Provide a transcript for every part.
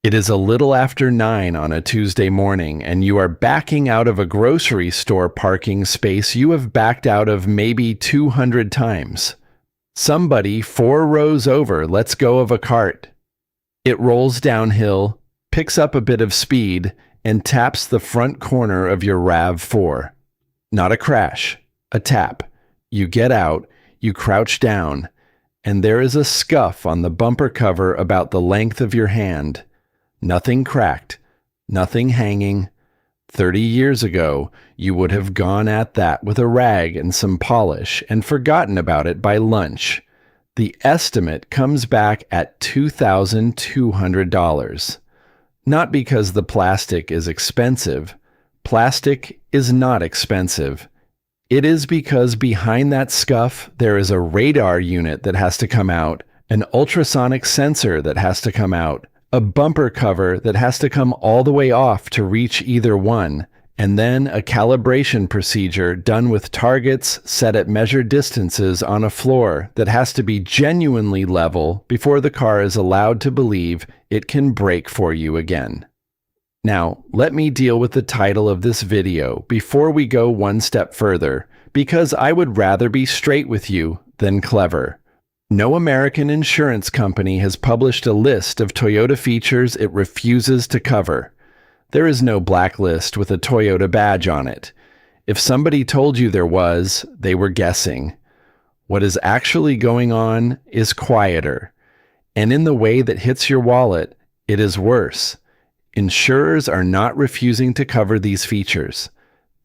It is a little after 9 on a Tuesday morning, and you are backing out of a grocery store parking space you have backed out of maybe 200 times. Somebody 4 rows over lets go of a cart. It rolls downhill, picks up a bit of speed, and taps the front corner of your RAV4. Not a crash, a tap. You get out, you crouch down, and there is a scuff on the bumper cover about the length of your hand. Nothing cracked, nothing hanging. 30 years ago, you would have gone at that with a rag and some polish and forgotten about it by lunch. The estimate comes back at $2,200. Not because the plastic is expensive. Plastic is not expensive. It is because behind that scuff, there is a radar unit that has to come out, an ultrasonic sensor that has to come out, a bumper cover that has to come all the way off to reach either one, and then a calibration procedure done with targets set at measured distances on a floor that has to be genuinely level before the car is allowed to believe it can brake for you again. Now, let me deal with the title of this video before we go one step further, because I would rather be straight with you than clever. No American insurance company has published a list of Toyota features it refuses to cover. There is no blacklist with a Toyota badge on it. If somebody told you there was, they were guessing. What is actually going on is quieter. And in the way that hits your wallet, it is worse. Insurers are not refusing to cover these features.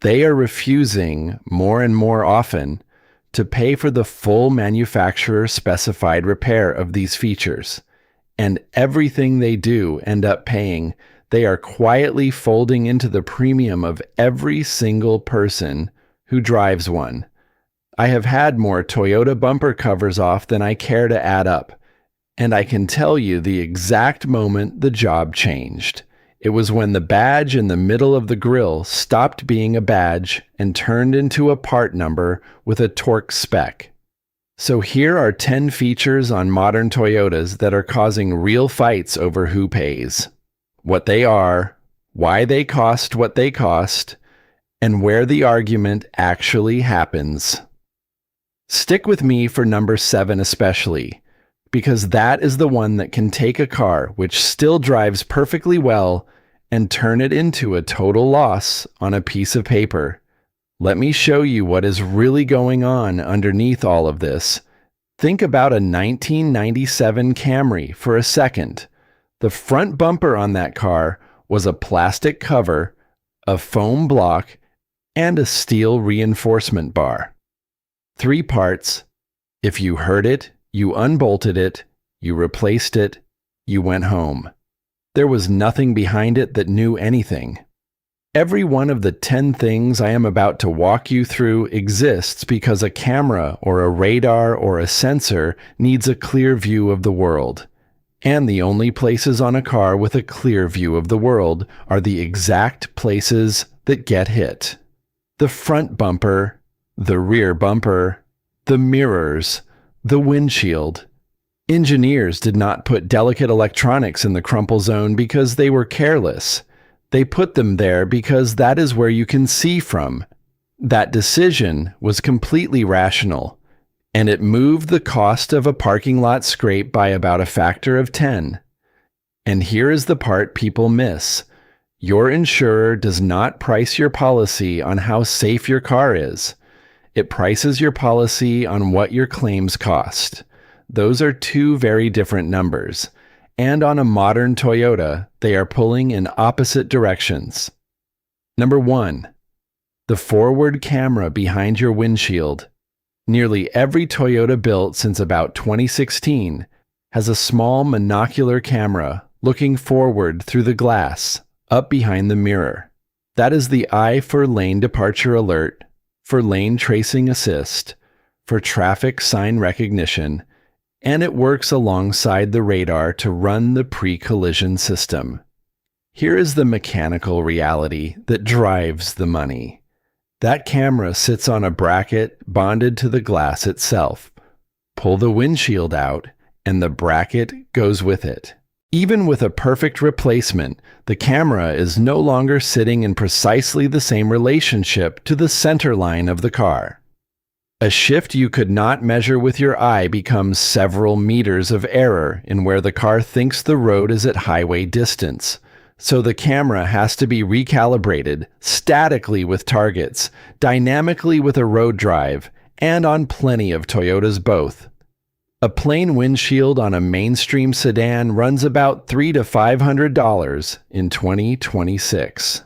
They are refusing, more and more often, to pay for the full manufacturer-specified repair of these features. And everything they do end up paying, they are quietly folding into the premium of every single person who drives one. I have had more Toyota bumper covers off than I care to add up, and I can tell you the exact moment the job changed. It was when the badge in the middle of the grille stopped being a badge and turned into a part number with a torque spec. So here are 10 features on modern Toyotas that are causing real fights over who pays, what they are, why they cost what they cost, and where the argument actually happens. Stick with me for number 7 especially, because that is the one that can take a car which still drives perfectly well and turn it into a total loss on a piece of paper. Let me show you what is really going on underneath all of this. Think about a 1997 Camry for a second. The front bumper on that car was a plastic cover, a foam block, and a steel reinforcement bar. 3 parts. If you heard it, you unbolted it, you replaced it, you went home. There was nothing behind it that knew anything. Every one of the 10 things I am about to walk you through exists because a camera or a radar or a sensor needs a clear view of the world. And the only places on a car with a clear view of the world are the exact places that get hit. The front bumper, the rear bumper, the mirrors, the windshield. Engineers did not put delicate electronics in the crumple zone because they were careless. They put them there because that is where you can see from. That decision was completely rational, and it moved the cost of a parking lot scrape by about a factor of 10. And here is the part people miss. Your insurer does not price your policy on how safe your car is. It prices your policy on what your claims cost. Those are 2 very different numbers, and on a modern Toyota, they are pulling in opposite directions. Number 1, the forward camera behind your windshield. Nearly every Toyota built since about 2016 has a small monocular camera looking forward through the glass, up behind the mirror. That is the eye for lane departure alert, for lane tracing assist, for traffic sign recognition, and it works alongside the radar to run the pre-collision system. Here is the mechanical reality that drives the money. That camera sits on a bracket bonded to the glass itself. Pull the windshield out, and the bracket goes with it. Even with a perfect replacement, the camera is no longer sitting in precisely the same relationship to the center line of the car. A shift you could not measure with your eye becomes several meters of error in where the car thinks the road is at highway distance. So the camera has to be recalibrated statically with targets, dynamically with a road drive, and on plenty of Toyotas both. A plain windshield on a mainstream sedan runs about $300 to $500 in 2026.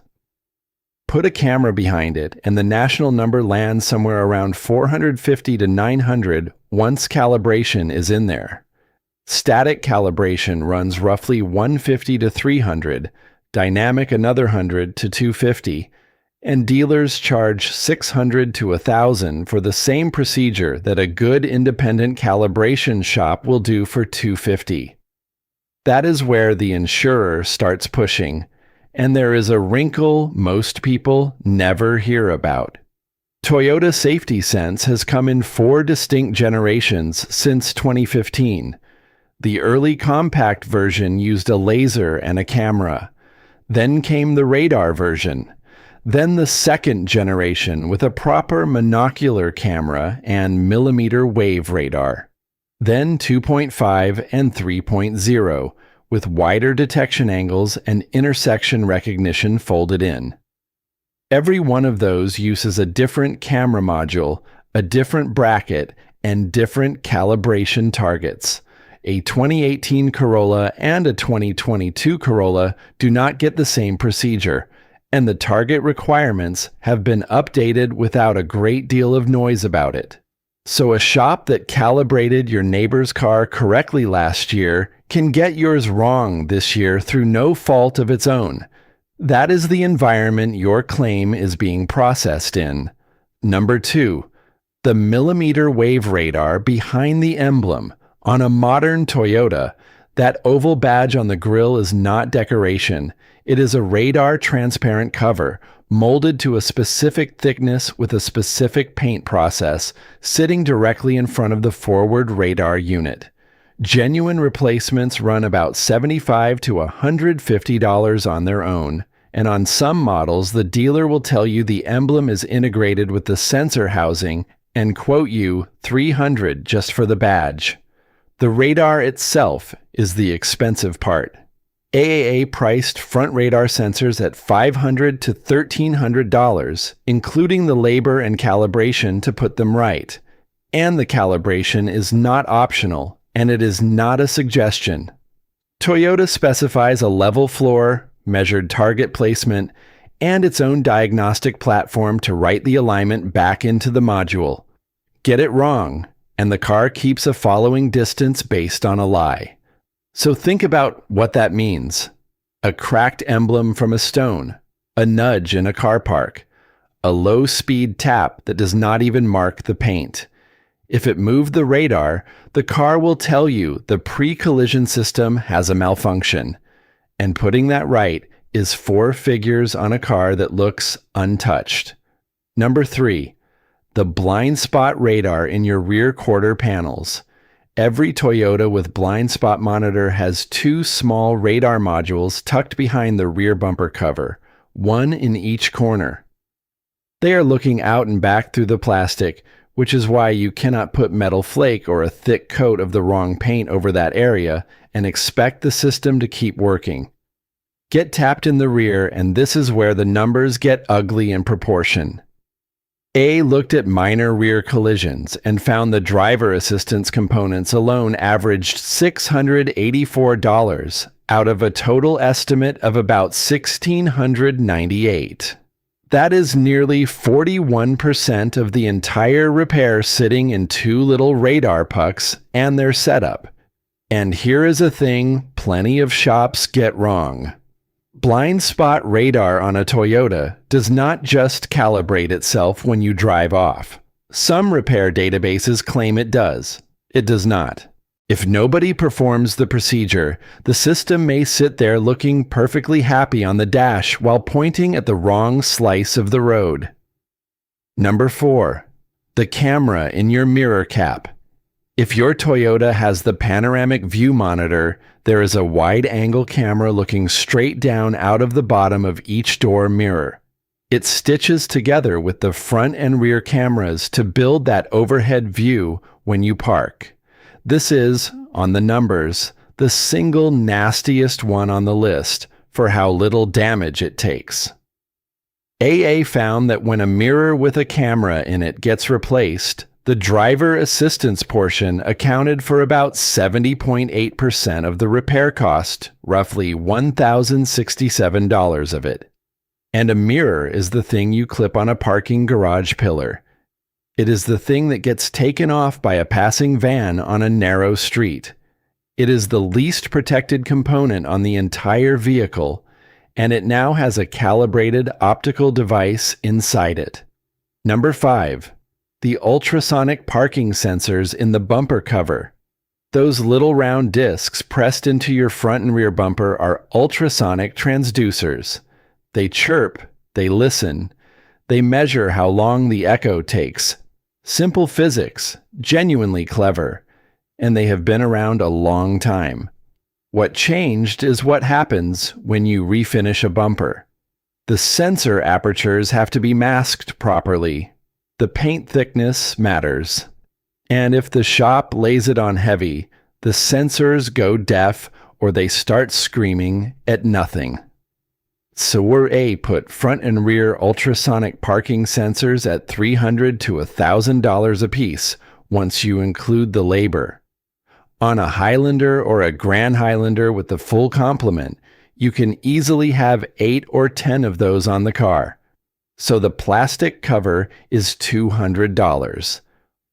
Put a camera behind it, and the national number lands somewhere around 450 to 900 once calibration is in there. Static calibration runs roughly 150 to 300, dynamic another 100 to 250, and dealers charge 600 to 1,000 for the same procedure that a good independent calibration shop will do for 250. That is where the insurer starts pushing, and there is a wrinkle most people never hear about. Toyota Safety Sense has come in 4 distinct generations since 2015. The early compact version used a laser and a camera. Then came the radar version. Then the second generation with a proper monocular camera and millimeter wave radar. Then 2.5 and 3.0 with wider detection angles and intersection recognition folded in. Every one of those uses a different camera module, a different bracket, and different calibration targets. A 2018 Corolla and a 2022 Corolla do not get the same procedure, and the target requirements have been updated without a great deal of noise about it. So a shop that calibrated your neighbor's car correctly last year can get yours wrong this year through no fault of its own. That is the environment your claim is being processed in. Number 2, the millimeter wave radar behind the emblem. On a modern Toyota, that oval badge on the grille is not decoration. It is a radar transparent cover, molded to a specific thickness with a specific paint process, sitting directly in front of the forward radar unit. Genuine replacements run about $75 to $150 on their own, and on some models the dealer will tell you the emblem is integrated with the sensor housing and quote you $300 just for the badge. The radar itself is the expensive part. AAA priced front radar sensors at $500 to $1,300, including the labor and calibration to put them right. And the calibration is not optional, and it is not a suggestion. Toyota specifies a level floor, measured target placement, and its own diagnostic platform to write the alignment back into the module. Get it wrong, and the car keeps a following distance based on a lie. So think about what that means. A cracked emblem from a stone, a nudge in a car park, a low-speed tap that does not even mark the paint. If it moved the radar, the car will tell you the pre-collision system has a malfunction. And putting that right is 4 figures on a car that looks untouched. Number 3, the blind spot radar in your rear quarter panels. Every Toyota with blind spot monitor has 2 small radar modules tucked behind the rear bumper cover, one in each corner. They are looking out and back through the plastic, which is why you cannot put metal flake or a thick coat of the wrong paint over that area and expect the system to keep working. Get tapped in the rear, and this is where the numbers get ugly in proportion. A looked at minor rear collisions and found the driver assistance components alone averaged $684 out of a total estimate of about $1,698. That is nearly 41% of the entire repair sitting in 2 little radar pucks and their setup. And here is a thing plenty of shops get wrong. Blind spot radar on a Toyota does not just calibrate itself when you drive off. Some repair databases claim it does. It does not. If nobody performs the procedure, the system may sit there looking perfectly happy on the dash while pointing at the wrong slice of the road. Number 4, the camera in your mirror cap. If your Toyota has the panoramic view monitor, there is a wide-angle camera looking straight down out of the bottom of each door mirror. It stitches together with the front and rear cameras to build that overhead view when you park. This is, on the numbers, the single nastiest one on the list for how little damage it takes. AA found that when a mirror with a camera in it gets replaced, the driver assistance portion accounted for about 70.8% of the repair cost, roughly $1,067 of it. And a mirror is the thing you clip on a parking garage pillar. It is the thing that gets taken off by a passing van on a narrow street. It is the least protected component on the entire vehicle, and it now has a calibrated optical device inside it. Number 5. The ultrasonic parking sensors in the bumper cover. Those little round discs pressed into your front and rear bumper are ultrasonic transducers. They chirp, they listen, they measure how long the echo takes. Simple physics, genuinely clever, and they have been around a long time. What changed is what happens when you refinish a bumper. The sensor apertures have to be masked properly. The paint thickness matters. And if the shop lays it on heavy, the sensors go deaf or they start screaming at nothing. So put front and rear ultrasonic parking sensors at $300 to $1,000 apiece once you include the labor. On a Highlander or a Grand Highlander with the full complement, you can easily have 8 or 10 of those on the car. So the plastic cover is $200.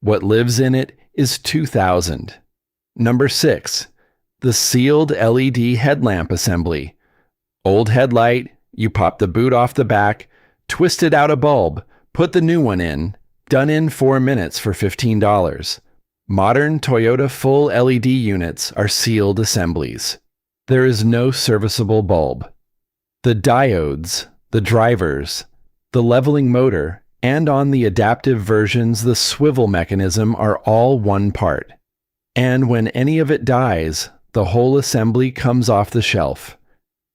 What lives in it is $2,000. Number 6. The sealed LED headlamp assembly. Old headlight, you pop the boot off the back, twisted out a bulb, put the new one in, done in 4 minutes for $15. Modern Toyota full LED units are sealed assemblies. There is no serviceable bulb. The diodes, the drivers, the leveling motor, and on the adaptive versions, the swivel mechanism are all one part. And when any of it dies, the whole assembly comes off the shelf.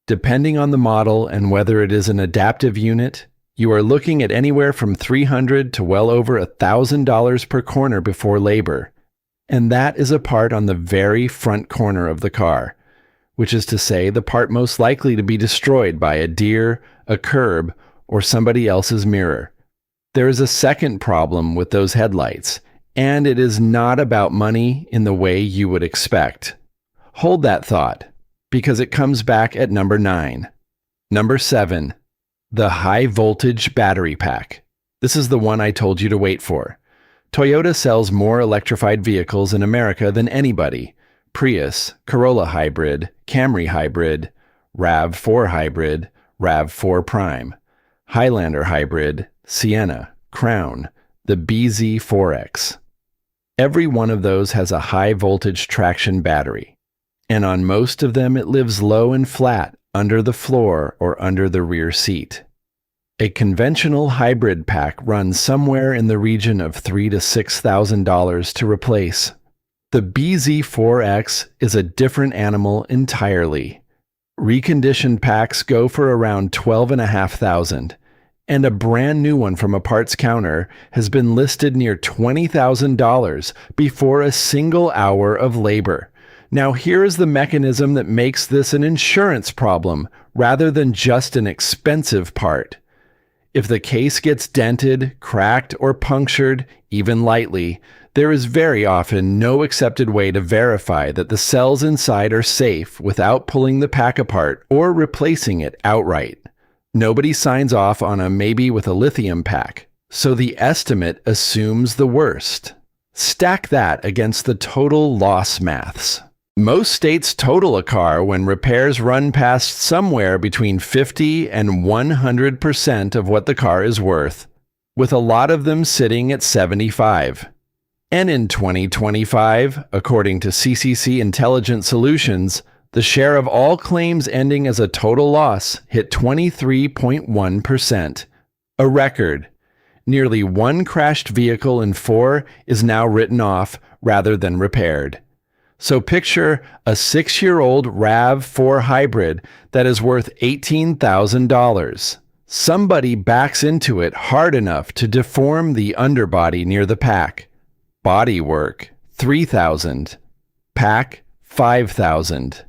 Depending on the model and whether it is an adaptive unit, you are looking at anywhere from $300 to well over $1,000 per corner before labor. And that is a part on the very front corner of the car, which is to say the part most likely to be destroyed by a deer, a curb, or somebody else's mirror. There is a second problem with those headlights, and it is not about money in the way you would expect. Hold that thought, because it comes back at number 9. Number 7. The high voltage battery pack. This is the one I told you to wait for. Toyota sells more electrified vehicles in America than anybody. Prius, Corolla Hybrid, Camry Hybrid, RAV4 Hybrid, RAV4 Prime, Highlander Hybrid, Sienna, Crown, the BZ4X. Every one of those has a high voltage traction battery, and on most of them it lives low and flat under the floor or under the rear seat. A conventional hybrid pack runs somewhere in the region of $3,000 to $6,000 to replace. The BZ4X is a different animal entirely. Reconditioned packs go for around $12,500, and a brand new one from a parts counter has been listed near $20,000 before a single hour of labor. Now here is the mechanism that makes this an insurance problem rather than just an expensive part. If the case gets dented, cracked, or punctured, even lightly, there is very often no accepted way to verify that the cells inside are safe without pulling the pack apart or replacing it outright. Nobody signs off on a maybe with a lithium pack, so the estimate assumes the worst. Stack that against the total loss maths. Most states total a car when repairs run past somewhere between 50 and 100% of what the car is worth, with a lot of them sitting at 75. And in 2025, according to CCC Intelligent Solutions, the share of all claims ending as a total loss hit 23.1%, a record. Nearly one crashed vehicle in 4 is now written off, rather than repaired. So picture a 6-year-old RAV4 hybrid that is worth $18,000. Somebody backs into it hard enough to deform the underbody near the pack. Bodywork, $3,000. Pack, $5,000.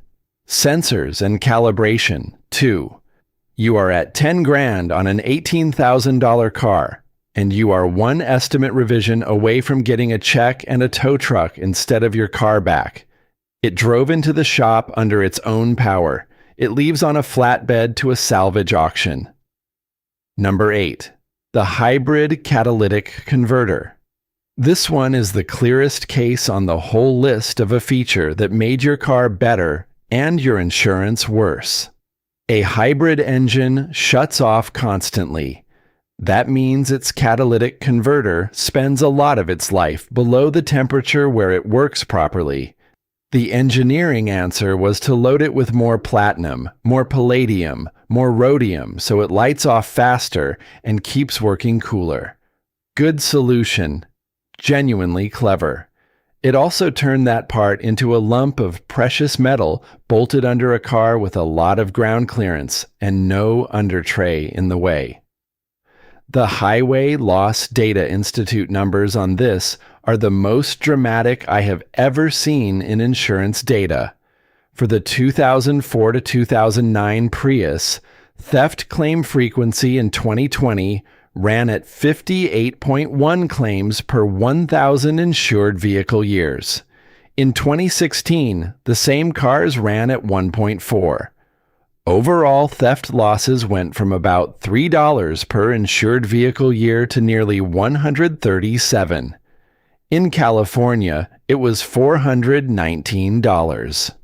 Sensors and calibration, $2,000. You are at $10,000 on an $18,000 car, and you are one estimate revision away from getting a check and a tow truck instead of your car back. It drove into the shop under its own power. It leaves on a flatbed to a salvage auction. Number 8. The hybrid catalytic converter. This one is the clearest case on the whole list of a feature that made your car better and your insurance worse. A hybrid engine shuts off constantly. That means its catalytic converter spends a lot of its life below the temperature where it works properly. The engineering answer was to load it with more platinum, more palladium, more rhodium so it lights off faster and keeps working cooler. Good solution. Genuinely clever. It also turned that part into a lump of precious metal bolted under a car with a lot of ground clearance and no undertray in the way. The Highway Loss Data Institute numbers on this are the most dramatic I have ever seen in insurance data. For the 2004 to 2009 Prius, theft claim frequency in 2020 ran at 58.1 claims per 1,000 insured vehicle years. In 2016, the same cars ran at 1.4. Overall theft losses went from about $3 per insured vehicle year to nearly $137. In California, it was $419.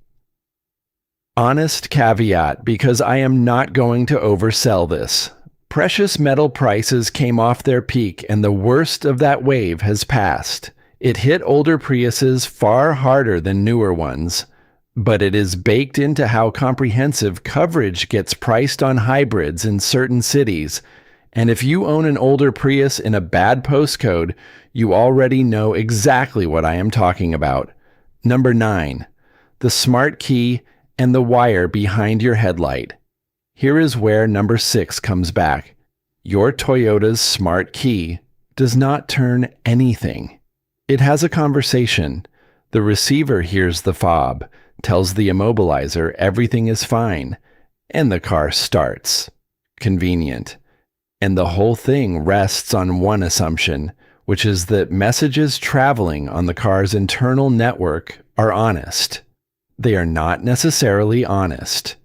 Honest caveat, because I am not going to oversell this. Precious metal prices came off their peak and the worst of that wave has passed. It hit older Priuses far harder than newer ones, but it is baked into how comprehensive coverage gets priced on hybrids in certain cities, and if you own an older Prius in a bad postcode, you already know exactly what I am talking about. Number 9. The smart key and the wire behind your headlight. Here is where number 6 comes back. Your Toyota's smart key does not turn anything. It has a conversation. The receiver hears the fob, tells the immobilizer everything is fine, and the car starts. Convenient. And the whole thing rests on one assumption, which is that messages traveling on the car's internal network are honest. They are not necessarily honest.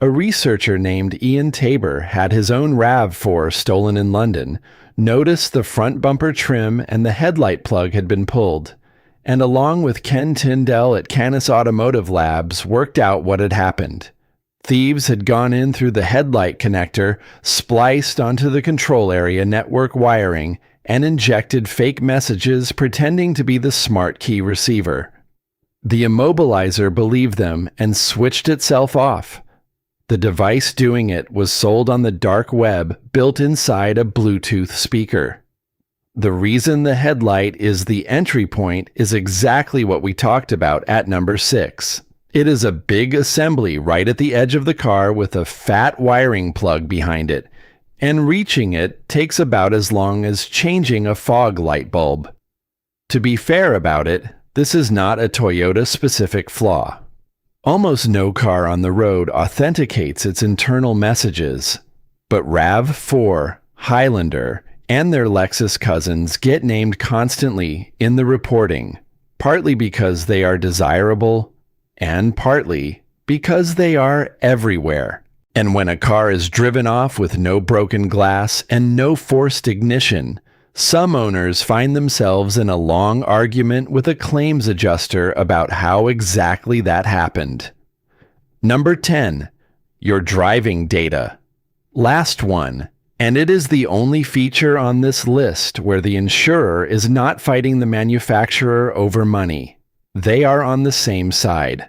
A researcher named Ian Tabor had his own RAV4 stolen in London, noticed the front bumper trim and the headlight plug had been pulled, and along with Ken Tyndall at Canis Automotive Labs worked out what had happened. Thieves had gone in through the headlight connector, spliced onto the control area network wiring, and injected fake messages pretending to be the smart key receiver. The immobilizer believed them and switched itself off. The device doing it was sold on the dark web, built inside a Bluetooth speaker. The reason the headlight is the entry point is exactly what we talked about at number 6. It is a big assembly right at the edge of the car with a fat wiring plug behind it, and reaching it takes about as long as changing a fog light bulb. To be fair about it, this is not a Toyota-specific flaw. Almost no car on the road authenticates its internal messages, but RAV4, Highlander, and their Lexus cousins get named constantly in the reporting, partly because they are desirable, and partly because they are everywhere. And when a car is driven off with no broken glass and no forced ignition, some owners find themselves in a long argument with a claims adjuster about how exactly that happened. Number 10. Your driving data. Last one, and it is the only feature on this list where the insurer is not fighting the manufacturer over money. They are on the same side.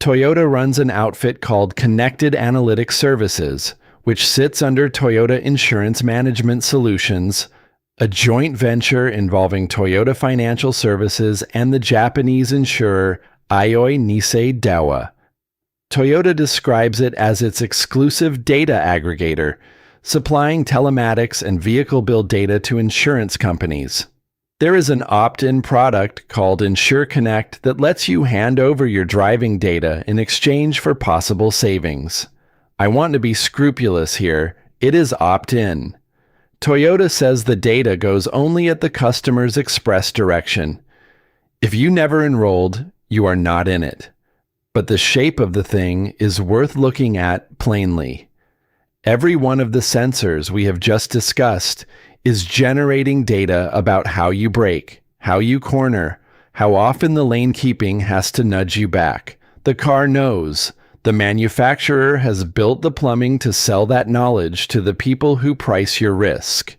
Toyota runs an outfit called Connected Analytic Services, which sits under Toyota Insurance Management Solutions, a joint venture involving Toyota Financial Services and the Japanese insurer Aioi Nisei Dowa. Toyota describes it as its exclusive data aggregator, supplying telematics and vehicle build data to insurance companies. There is an opt-in product called Insure Connect that lets you hand over your driving data in exchange for possible savings. I want to be scrupulous here. It is opt-in. Toyota says the data goes only at the customer's express direction. If you never enrolled, you are not in it. But the shape of the thing is worth looking at plainly. Every one of the sensors we have just discussed is generating data about how you brake, how you corner, how often the lane keeping has to nudge you back. The car knows. The manufacturer has built the plumbing to sell that knowledge to the people who price your risk.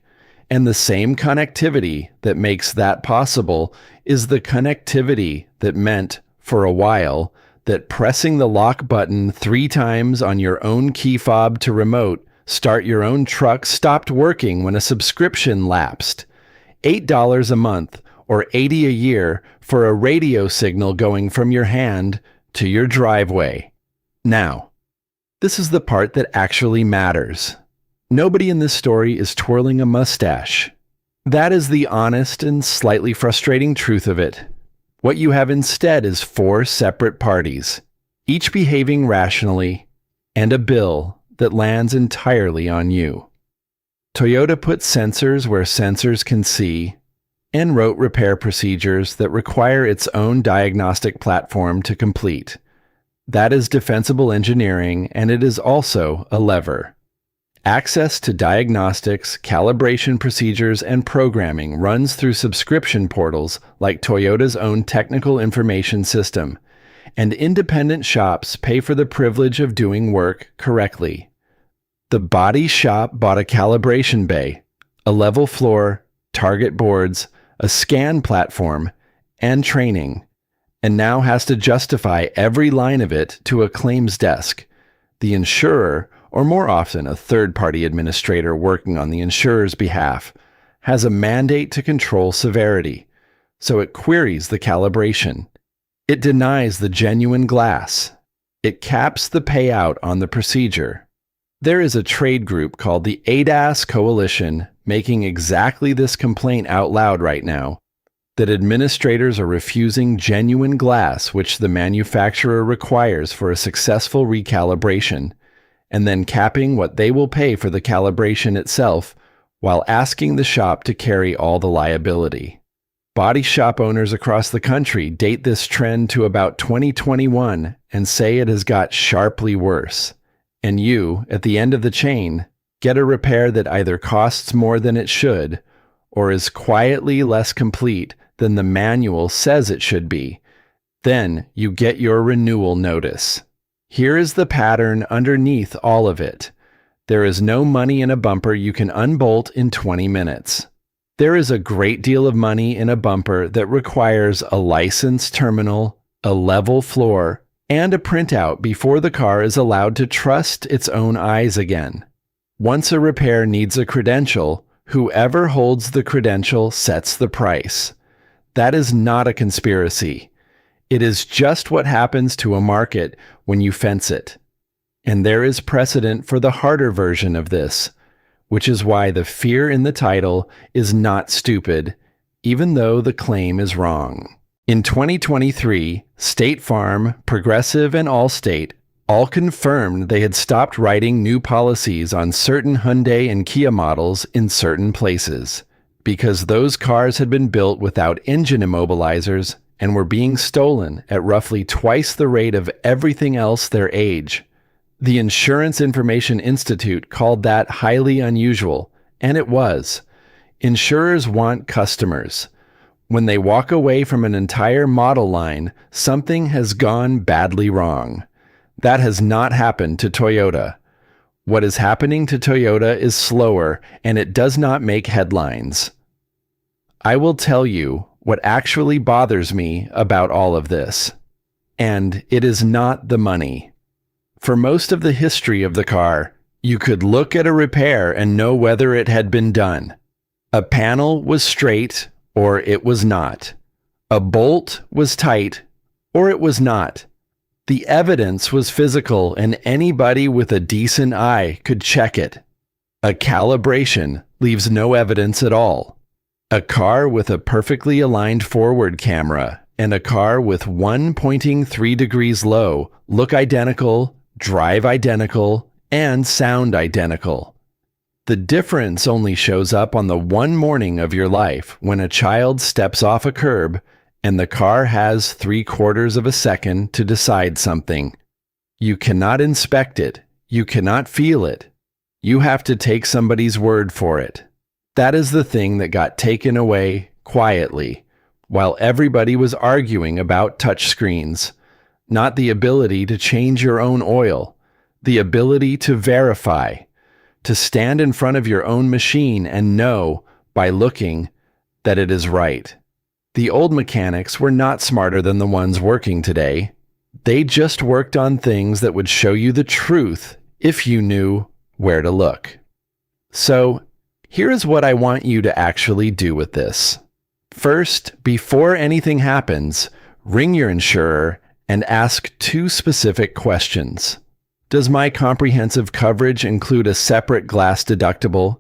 And the same connectivity that makes that possible is the connectivity that meant, for a while, that pressing the lock button 3 times on your own key fob to remote start your own truck stopped working when a subscription lapsed. $8 a month or $80 a year for a radio signal going from your hand to your driveway. Now, this is the part that actually matters. Nobody in this story is twirling a mustache. That is the honest and slightly frustrating truth of it. What you have instead is 4 separate parties, each behaving rationally, and a bill that lands entirely on you. Toyota put sensors where sensors can see and wrote repair procedures that require its own diagnostic platform to complete. That is defensible engineering, and it is also a lever. Access to diagnostics, calibration procedures, and programming runs through subscription portals like Toyota's own technical information system, and independent shops pay for the privilege of doing work correctly. The body shop bought a calibration bay, a level floor, target boards, a scan platform, and training, and now has to justify every line of it to a claims desk. The insurer, or more often a third-party administrator working on the insurer's behalf, has a mandate to control severity, so it queries the calibration. It denies the genuine glass. It caps the payout on the procedure. There is a trade group called the ADAS Coalition making exactly this complaint out loud right now, that administrators are refusing genuine glass which the manufacturer requires for a successful recalibration, and then capping what they will pay for the calibration itself while asking the shop to carry all the liability. Body shop owners across the country date this trend to about 2021 and say it has got sharply worse. And you, at the end of the chain, get a repair that either costs more than it should or is quietly less complete than the manual says it should be. Then you get your renewal notice. Here is the pattern underneath all of it. There is no money in a bumper you can unbolt in 20 minutes. There is a great deal of money in a bumper that requires a licensed terminal, a level floor, and a printout before the car is allowed to trust its own eyes again. Once a repair needs a credential, whoever holds the credential sets the price. That is not a conspiracy. It is just what happens to a market when you fence it. And there is precedent for the harder version of this, which is why the fear in the title is not stupid, even though the claim is wrong. In 2023, State Farm, Progressive, and Allstate all confirmed they had stopped writing new policies on certain Hyundai and Kia models in certain places, because those cars had been built without engine immobilizers and were being stolen at roughly twice the rate of everything else their age. The Insurance Information Institute called that highly unusual, and it was. Insurers want customers. When they walk away from an entire model line, something has gone badly wrong. That has not happened to Toyota. What is happening to Toyota is slower, and it does not make headlines. I will tell you what actually bothers me about all of this. And it is not the money. For most of the history of the car, you could look at a repair and know whether it had been done. A panel was straight or it was not. A bolt was tight or it was not. The evidence was physical and anybody with a decent eye could check it. A calibration leaves no evidence at all. A car with a perfectly aligned forward camera and a car with one pointing 3 degrees low look identical, drive identical, and sound identical. The difference only shows up on the one morning of your life when a child steps off a curb and the car has 3/4 of a second to decide something. You cannot inspect it. You cannot feel it. You have to take somebody's word for it. That is the thing that got taken away quietly while everybody was arguing about touchscreens. Not the ability to change your own oil, the ability to verify, to stand in front of your own machine and know, by looking, that it is right. The old mechanics were not smarter than the ones working today. They just worked on things that would show you the truth if you knew where to look. So, here is what I want you to actually do with this. First, before anything happens, ring your insurer and ask 2 specific questions. Does my comprehensive coverage include a separate glass deductible?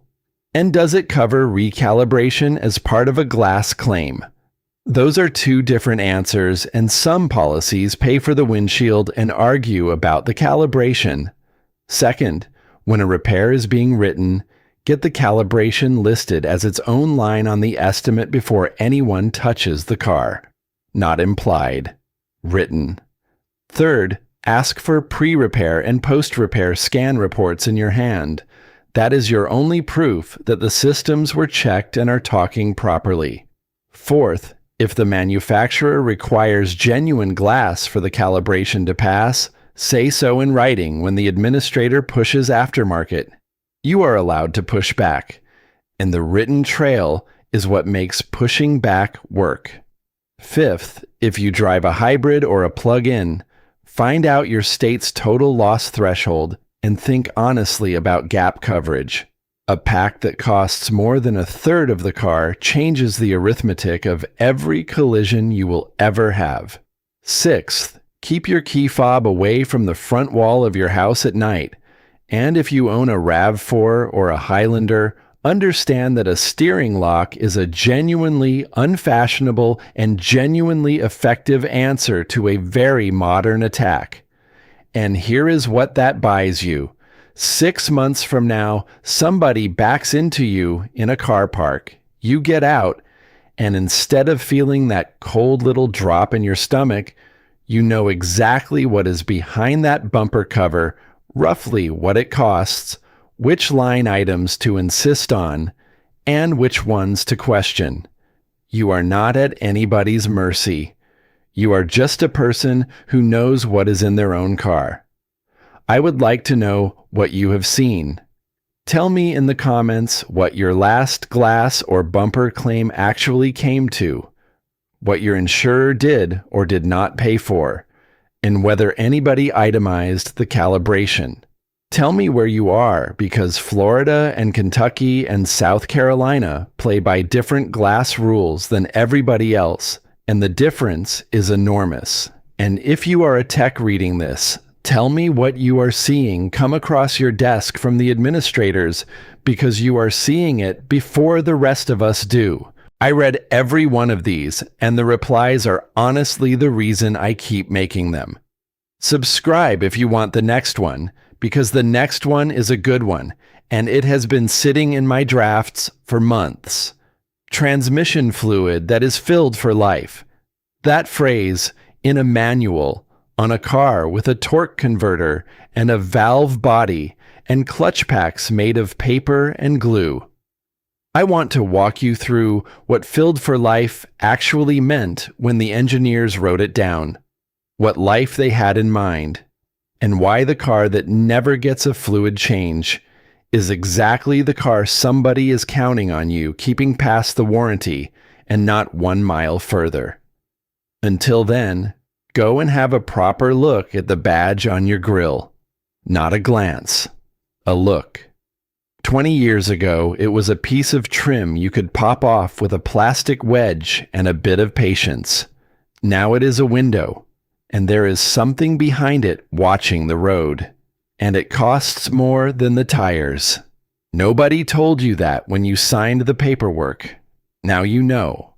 And does it cover recalibration as part of a glass claim? Those are 2 different answers, and some policies pay for the windshield and argue about the calibration. Second, when a repair is being written, get the calibration listed as its own line on the estimate before anyone touches the car. Not implied. Written. Third, ask for pre-repair and post-repair scan reports in your hand. That is your only proof that the systems were checked and are talking properly. Fourth, if the manufacturer requires genuine glass for the calibration to pass, say so in writing when the administrator pushes aftermarket. You are allowed to push back, and the written trail is what makes pushing back work. Fifth, if you drive a hybrid or a plug-in, find out your state's total loss threshold and think honestly about gap coverage. A pack that costs more than 1/3 of the car changes the arithmetic of every collision you will ever have. Sixth, keep your key fob away from the front wall of your house at night. And if you own a RAV4 or a Highlander, understand that a steering lock is a genuinely unfashionable and genuinely effective answer to a very modern attack. And here is what that buys you. 6 months from now, somebody backs into you in a car park. You get out, and instead of feeling that cold little drop in your stomach, you know exactly what is behind that bumper cover, roughly what it costs, which line items to insist on, and which ones to question. You are not at anybody's mercy. You are just a person who knows what is in their own car. I would like to know what you have seen. Tell me in the comments what your last glass or bumper claim actually came to, what your insurer did or did not pay for, and whether anybody itemized the calibration. Tell me where you are, because Florida and Kentucky and South Carolina play by different glass rules than everybody else, and the difference is enormous. And if you are a tech reading this, tell me what you are seeing come across your desk from the administrators, because you are seeing it before the rest of us do. I read every one of these, and the replies are honestly the reason I keep making them. Subscribe if you want the next one, because the next one is a good one, and it has been sitting in my drafts for months. Transmission fluid that is filled for life. That phrase, in a manual, on a car with a torque converter and a valve body and clutch packs made of paper and glue. I want to walk you through what filled for life actually meant when the engineers wrote it down, what life they had in mind, and why the car that never gets a fluid change is exactly the car somebody is counting on you keeping past the warranty and not 1 mile further. Until then, go and have a proper look at the badge on your grille. Not a glance, a look. 20 years ago, it was a piece of trim you could pop off with a plastic wedge and a bit of patience. Now it is a window, and there is something behind it watching the road. And it costs more than the tires. Nobody told you that when you signed the paperwork. Now you know.